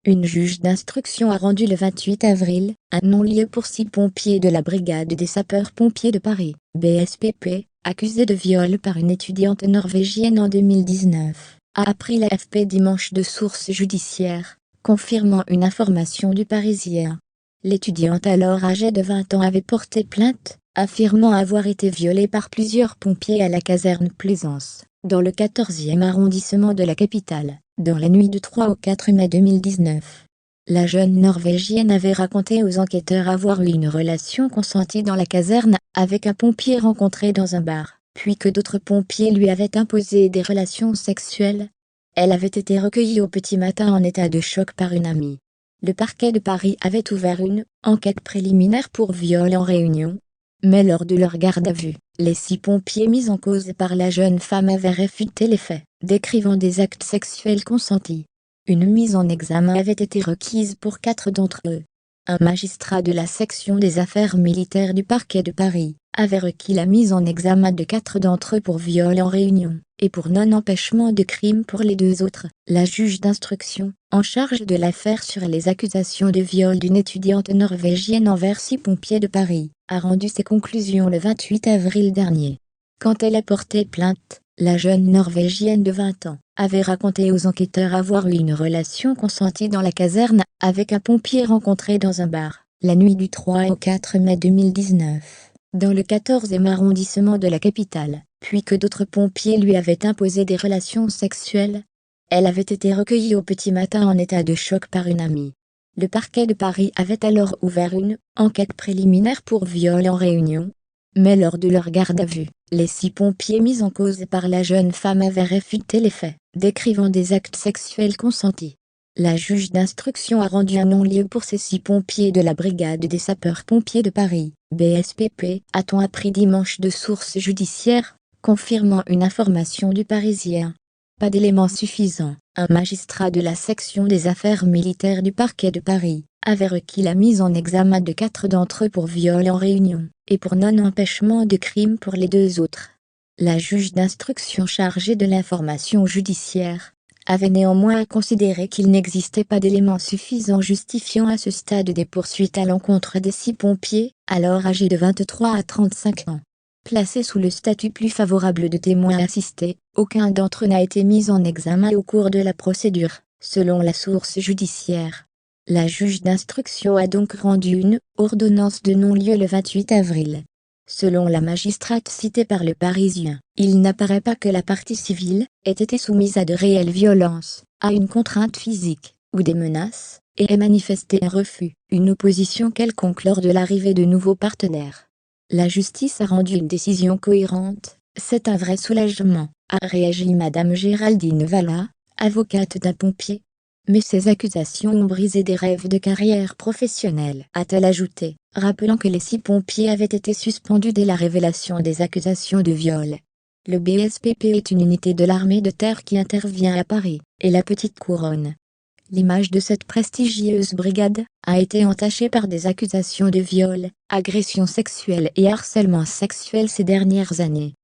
Une juge d'instruction a rendu le 28 avril un non-lieu pour 6 pompiers de la brigade des sapeurs-pompiers de Paris, BSPP, accusés de viol par une étudiante norvégienne en 2019, a appris l'AFP dimanche de sources judiciaires, confirmant une information du Parisien. L'étudiante alors âgée de 20 ans avait porté plainte, affirmant avoir été violée par plusieurs pompiers à la caserne Plaisance, dans le 14e arrondissement de la capitale, dans la nuit du 3 au 4 mai 2019. La jeune Norvégienne avait raconté aux enquêteurs avoir eu une relation consentie dans la caserne avec un pompier rencontré dans un bar, puis que d'autres pompiers lui avaient imposé des relations sexuelles. Elle avait été recueillie au petit matin en état de choc par une amie. Le parquet de Paris avait ouvert une enquête préliminaire pour viol en réunion. Mais lors de leur garde à vue, les 6 pompiers mis en cause par la jeune femme avaient réfuté les faits, décrivant des actes sexuels consentis. Une mise en examen avait été requise pour 4 d'entre eux. Un magistrat de la section des affaires militaires du parquet de Paris avait requis la mise en examen de 4 d'entre eux pour viol en réunion, et pour non-empêchement de crime pour les 2 autres. La juge d'instruction, en charge de l'affaire sur les accusations de viol d'une étudiante norvégienne envers 6 pompiers de Paris, a rendu ses conclusions le 28 avril dernier. Quand elle a porté plainte, la jeune Norvégienne de 20 ans avait raconté aux enquêteurs avoir eu une relation consentie dans la caserne avec un pompier rencontré dans un bar, la nuit du 3 au 4 mai 2019, dans le 14e arrondissement de la capitale, puis que d'autres pompiers lui avaient imposé des relations sexuelles. Elle avait été recueillie au petit matin en état de choc par une amie. Le parquet de Paris avait alors ouvert une enquête préliminaire pour viol en réunion. Mais lors de leur garde à vue, les 6 pompiers mis en cause par la jeune femme avaient réfuté les faits, décrivant des actes sexuels consentis. La juge d'instruction a rendu un non-lieu pour ces 6 pompiers de la brigade des sapeurs-pompiers de Paris, BSPP, a-t-on appris dimanche de sources judiciaires, confirmant une information du Parisien. Pas d'éléments suffisants. Un magistrat de la section des affaires militaires du parquet de Paris avait requis la mise en examen de 4 d'entre eux pour viol en réunion, et pour non-empêchement de crime pour les 2 autres. La juge d'instruction chargée de l'information judiciaire avait néanmoins considéré qu'il n'existait pas d'éléments suffisants justifiant à ce stade des poursuites à l'encontre des 6 pompiers, alors âgés de 23 à 35 ans. Placés sous le statut plus favorable de témoins assistés, aucun d'entre eux n'a été mis en examen au cours de la procédure, selon la source judiciaire. La juge d'instruction a donc rendu une ordonnance de non-lieu le 28 avril. Selon la magistrate citée par le Parisien, il n'apparaît pas que la partie civile ait été soumise à de réelles violences, à une contrainte physique, ou des menaces, et ait manifesté un refus, une opposition quelconque lors de l'arrivée de nouveaux partenaires. La justice a rendu une décision cohérente, c'est un vrai soulagement, a réagi Madame Géraldine Valla, avocate d'un pompier. Mais ces accusations ont brisé des rêves de carrière professionnelle, a-t-elle ajouté, rappelant que les 6 pompiers avaient été suspendus dès la révélation des accusations de viol. Le BSPP est une unité de l'armée de terre qui intervient à Paris et la Petite Couronne. L'image de cette prestigieuse brigade a été entachée par des accusations de viol, agressions sexuelles et harcèlement sexuel ces dernières années.